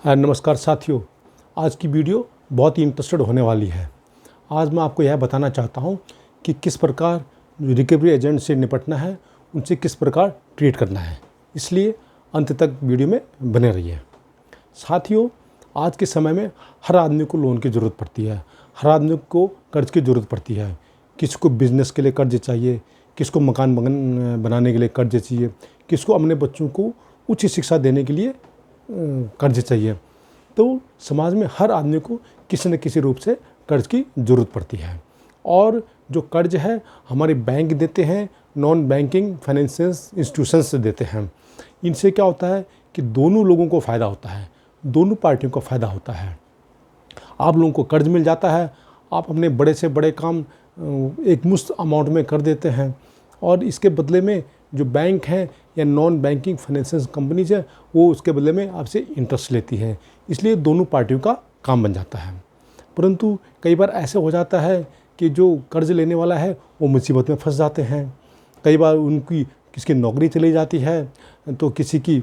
नमस्कार साथियों, आज की वीडियो बहुत ही इंटरेस्टेड होने वाली है। आज मैं आपको यह बताना चाहता हूं कि किस प्रकार जो रिकवरी एजेंट से निपटना है, उनसे किस प्रकार ट्रीट करना है। इसलिए अंत तक वीडियो में बने रहिए। साथियों, आज के समय में हर आदमी को लोन की ज़रूरत पड़ती है, हर आदमी को कर्ज की ज़रूरत पड़ती है। किसी को बिज़नेस के लिए कर्ज चाहिए, किसको मकान बनाने के लिए कर्ज चाहिए, किसको अपने बच्चों को उच्च शिक्षा देने के लिए कर्ज चाहिए। तो समाज में हर आदमी को किसी न किसी रूप से कर्ज की ज़रूरत पड़ती है। और जो कर्ज है हमारे बैंक देते हैं, नॉन बैंकिंग फाइनेंशियल इंस्टीट्यूशंस से देते हैं। इनसे क्या होता है कि दोनों लोगों को फ़ायदा होता है, दोनों पार्टियों को फ़ायदा होता है। आप लोगों को कर्ज मिल जाता है, आप अपने बड़े से बड़े काम एक मुश्त अमाउंट में कर देते हैं, और इसके बदले में जो बैंक हैं या नॉन बैंकिंग फाइनेंशियल कंपनीज है वो उसके बदले में आपसे इंटरेस्ट लेती है। इसलिए दोनों पार्टियों का काम बन जाता है। परंतु कई बार ऐसे हो जाता है कि जो कर्ज लेने वाला है वो मुसीबत में फंस जाते हैं। कई बार उनकी किसकी नौकरी चली जाती है, तो किसी की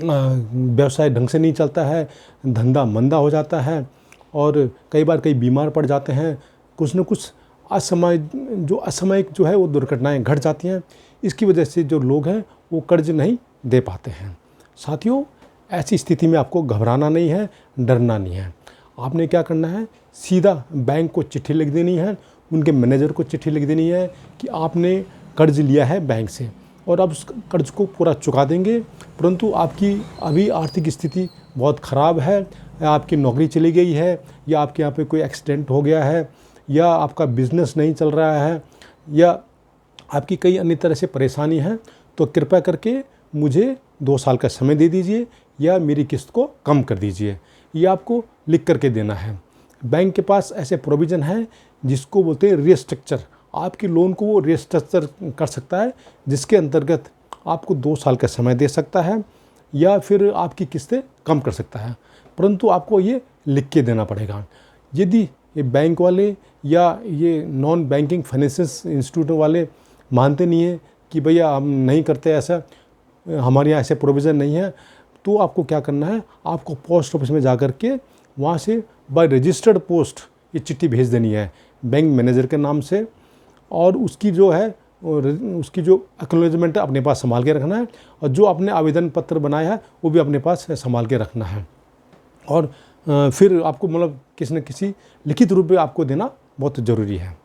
व्यवसाय ढंग से नहीं चलता है, धंधा मंदा हो जाता है, और कई बार कई बीमार पड़ जाते हैं। कुछ न कुछ असामयिक जो है वो दुर्घटनाएं घट जाती हैं। इसकी वजह से जो लोग हैं वो कर्ज नहीं दे पाते हैं। साथियों, ऐसी स्थिति में आपको घबराना नहीं है, डरना नहीं है। आपने क्या करना है, सीधा बैंक को चिट्ठी लिख देनी है, उनके मैनेजर को चिट्ठी लिख देनी है कि आपने कर्ज लिया है बैंक से और आप उस कर्ज को पूरा चुका देंगे, परंतु आपकी अभी आर्थिक स्थिति बहुत ख़राब है, आपकी नौकरी चली गई है, या आपके यहाँ पे कोई एक्सीडेंट हो गया है, या आपका बिज़नेस नहीं चल रहा है, या आपकी कई अन्य तरह से परेशानी है, तो कृपया करके मुझे 2 साल का समय दे दीजिए या मेरी किस्त को कम कर दीजिए। ये आपको लिख करके देना है। बैंक के पास ऐसे प्रोविज़न है जिसको बोलते हैं रीस्ट्रक्चर। आपकी लोन को वो रीस्ट्रक्चर कर सकता है, जिसके अंतर्गत आपको 2 साल का समय दे सकता है या फिर आपकी किस्तें कम कर सकता है, परंतु आपको ये लिख के देना पड़ेगा। यदि ये बैंक वाले या ये नॉन बैंकिंग फाइनेंशियल इंस्टीट्यूट वाले मानते नहीं है कि भैया हम नहीं करते ऐसा, हमारे यहाँ ऐसे प्रोविज़न नहीं है, तो आपको क्या करना है, आपको पोस्ट ऑफिस में जा कर के वहाँ से बाय रजिस्टर्ड पोस्ट ये चिट्ठी भेज देनी है बैंक मैनेजर के नाम से, और उसकी जो है उसकी जो एक्नॉलेजमेंट है अपने पास संभाल के रखना है, और जो आपने आवेदन पत्र बनाया है वो भी अपने पास संभाल के रखना है। और फिर आपको मतलब किसी न किसी लिखित रूप में आपको देना बहुत ज़रूरी है।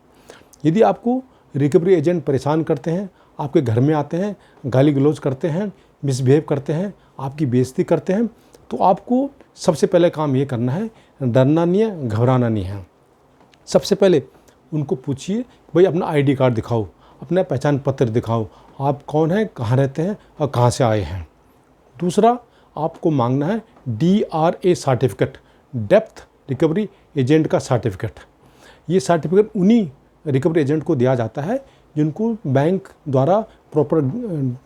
यदि आपको रिकवरी एजेंट परेशान करते हैं, आपके घर में आते हैं, गाली गलौज करते हैं, मिसबिहेव करते हैं, आपकी बेइज्जती करते हैं, तो आपको सबसे पहले काम ये करना है, डरना नहीं है, घबराना नहीं है। सबसे पहले उनको पूछिए, भाई अपना आईडी कार्ड दिखाओ, अपना पहचान पत्र दिखाओ, आप कौन हैं, कहाँ रहते हैं और कहाँ से आए हैं। दूसरा, आपको मांगना है DRA certificate, depth recovery agent का सर्टिफिकेट। ये सर्टिफिकेट उन्हीं रिकवरी एजेंट को दिया जाता है जिनको बैंक द्वारा प्रॉपर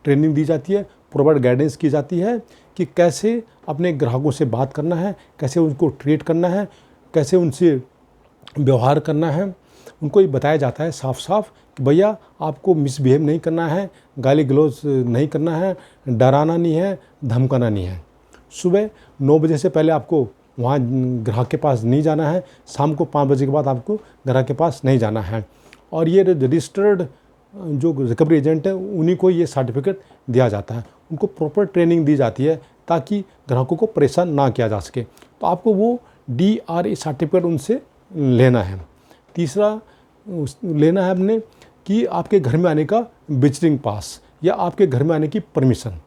ट्रेनिंग दी जाती है, प्रॉपर गाइडेंस की जाती है कि कैसे अपने ग्राहकों से बात करना है, कैसे उनको ट्रीट करना है, कैसे उनसे व्यवहार करना है। उनको ये बताया जाता है साफ साफ कि भैया आपको मिसबिहेव नहीं करना है, गाली गलौज नहीं करना है, डराना नहीं है, धमकाना नहीं है। सुबह 9 बजे से पहले आपको वहाँ ग्राहक के पास नहीं जाना है, शाम को 5 बजे के बाद आपको ग्राहक के पास नहीं जाना है। और ये रजिस्टर्ड जो रिकवरी एजेंट है उन्हीं को ये सर्टिफिकेट दिया जाता है, उनको प्रॉपर ट्रेनिंग दी जाती है ताकि ग्राहकों को परेशान ना किया जा सके। तो आपको वो DRA सर्टिफिकेट उनसे लेना है। तीसरा लेना है आपने कि आपके घर में आने का विजिटिंग पास या आपके घर में आने की परमिशन।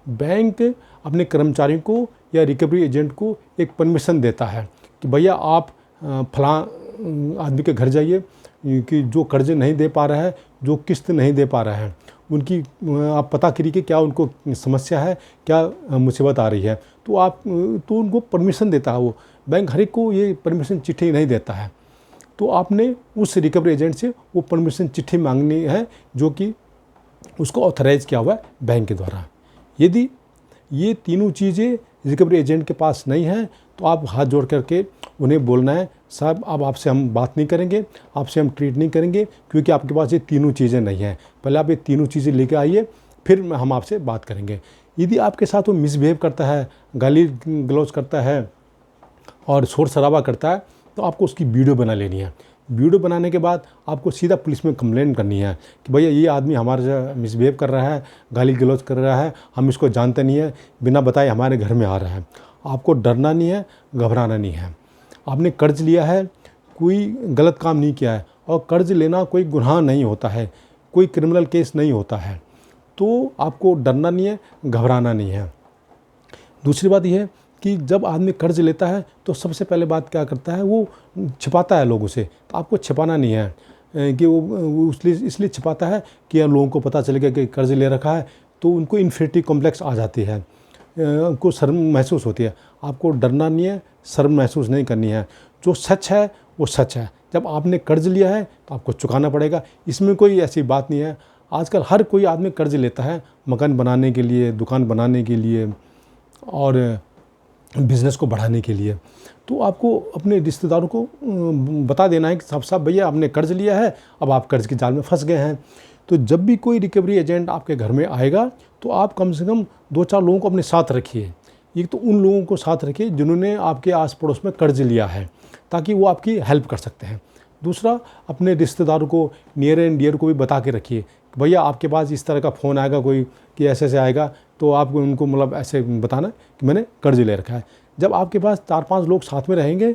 बैंक अपने कर्मचारियों को या रिकवरी एजेंट को एक परमिशन देता है कि भैया आप फलां आदमी के घर जाइए कि जो कर्ज नहीं दे पा रहा है, जो किस्त नहीं दे पा रहा है, उनकी आप पता करिए कि क्या उनको समस्या है, क्या मुसीबत आ रही है। तो उनको परमिशन देता है वो बैंक। हर एक को ये परमिशन चिट्ठी नहीं देता है, तो आपने उस रिकवरी एजेंट से वो परमिशन चिट्ठी मांगनी है जो कि उसको ऑथराइज़ किया हुआ है बैंक के द्वारा। यदि ये तीनों चीज़ें रिकवरी एजेंट के पास नहीं है तो आप हाथ जोड़ करके उन्हें बोलना है, साहब अब आपसे हम बात नहीं करेंगे, आपसे हम ट्रीट नहीं करेंगे, क्योंकि आपके पास ये तीनों चीज़ें नहीं हैं। पहले आप ये तीनों चीज़ें लेके आइए, फिर हम आपसे बात करेंगे। यदि आपके साथ वो मिसबिहेव करता है, गाली गलौज करता है और शोर शराबा करता है, तो आपको उसकी वीडियो बना लेनी है। वीडियो बनाने के बाद आपको सीधा पुलिस में कंप्लेंट करनी है कि भैया ये आदमी हमारे से मिसबिहेव कर रहा है, गाली गलौज कर रहा है, हम इसको जानते नहीं है, बिना बताए हमारे घर में आ रहा है। आपको डरना नहीं है, घबराना नहीं है। आपने कर्ज लिया है, कोई गलत काम नहीं किया है, और कर्ज लेना कोई गुनाह नहीं होता है, कोई क्रिमिनल केस नहीं होता है, तो आपको डरना नहीं है, घबराना नहीं है। दूसरी बात यह है कि जब आदमी कर्ज लेता है तो सबसे पहले बात क्या करता है, वो छिपाता है लोगों से। तो आपको छिपाना नहीं है कि वो इसलिए छिपाता है कि लोगों को पता चलेगा कि कर्ज ले रखा है, तो उनको इन्फिनिटी कॉम्प्लेक्स आ जाती है, उनको शर्म महसूस होती है। आपको डरना नहीं है, शर्म महसूस नहीं करनी है। जो सच है वो सच है। जब आपने कर्ज लिया है तो आपको चुकाना पड़ेगा, इसमें कोई ऐसी बात नहीं है। आजकल हर कोई आदमी कर्ज लेता है, मकान बनाने के लिए, दुकान बनाने के लिए और बिज़नेस को बढ़ाने के लिए। तो आपको अपने रिश्तेदारों को बता देना है कि साहब साहब भैया आपने कर्ज लिया है, अब आप कर्ज के जाल में फंस गए हैं। तो जब भी कोई रिकवरी एजेंट आपके घर में आएगा तो आप कम से कम 2-4 लोगों को अपने साथ रखिए। एक तो उन लोगों को साथ रखिए जिन्होंने आपके आस पड़ोस में कर्ज लिया है, ताकि वो आपकी हेल्प कर सकते हैं। दूसरा, अपने रिश्तेदारों को, नियर एंड डियर को भी बता के रखिए कि भैया आपके पास इस तरह का फ़ोन आएगा कोई कि ऐसे ऐसे आएगा, तो आप उनको मतलब ऐसे बताना कि मैंने कर्ज ले रखा है। जब आपके पास 4-5 लोग साथ में रहेंगे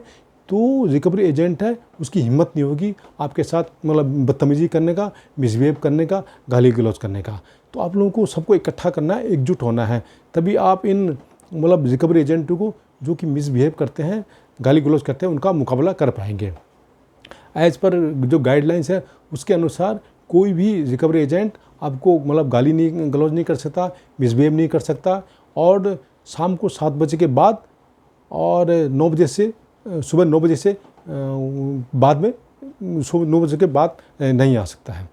तो रिकवरी एजेंट है उसकी हिम्मत नहीं होगी आपके साथ मतलब बदतमीज़ी करने का, मिसबिहेव करने का, गाली गलौज करने का। तो आप लोगों को सबको इकट्ठा करना है, एकजुट होना है, तभी आप इन मतलब रिकवरी एजेंटों को जो कि मिसबिहेव करते हैं, गाली गलौज करते हैं, उनका मुकाबला कर पाएंगे। एज़ पर जो गाइडलाइंस है उसके अनुसार कोई भी रिकवरी एजेंट आपको मतलब गाली नहीं गलौज नहीं कर सकता, मिसबिहेव नहीं कर सकता, और शाम को 7 बजे के बाद और 9 बजे से सुबह 9 बजे से बाद में, सुबह 9 बजे के बाद नहीं आ सकता है।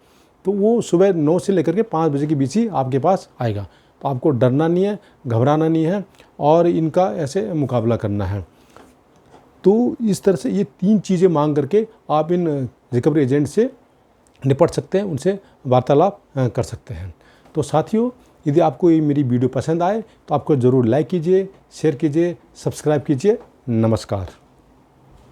तो वो सुबह 9 से लेकर के 5 बजे के बीच ही आपके पास आएगा। तो आपको डरना नहीं है, घबराना नहीं है, और इनका ऐसे मुकाबला करना है। तो इस तरह से ये 3 चीज़ें मांग करके आप इन रिकवरी एजेंट से निपट सकते हैं, उनसे वार्तालाप कर सकते हैं। तो साथियों, यदि आपको ये मेरी वीडियो पसंद आए तो आपको ज़रूर लाइक कीजिए, शेयर कीजिए, सब्सक्राइब कीजिए। नमस्कार।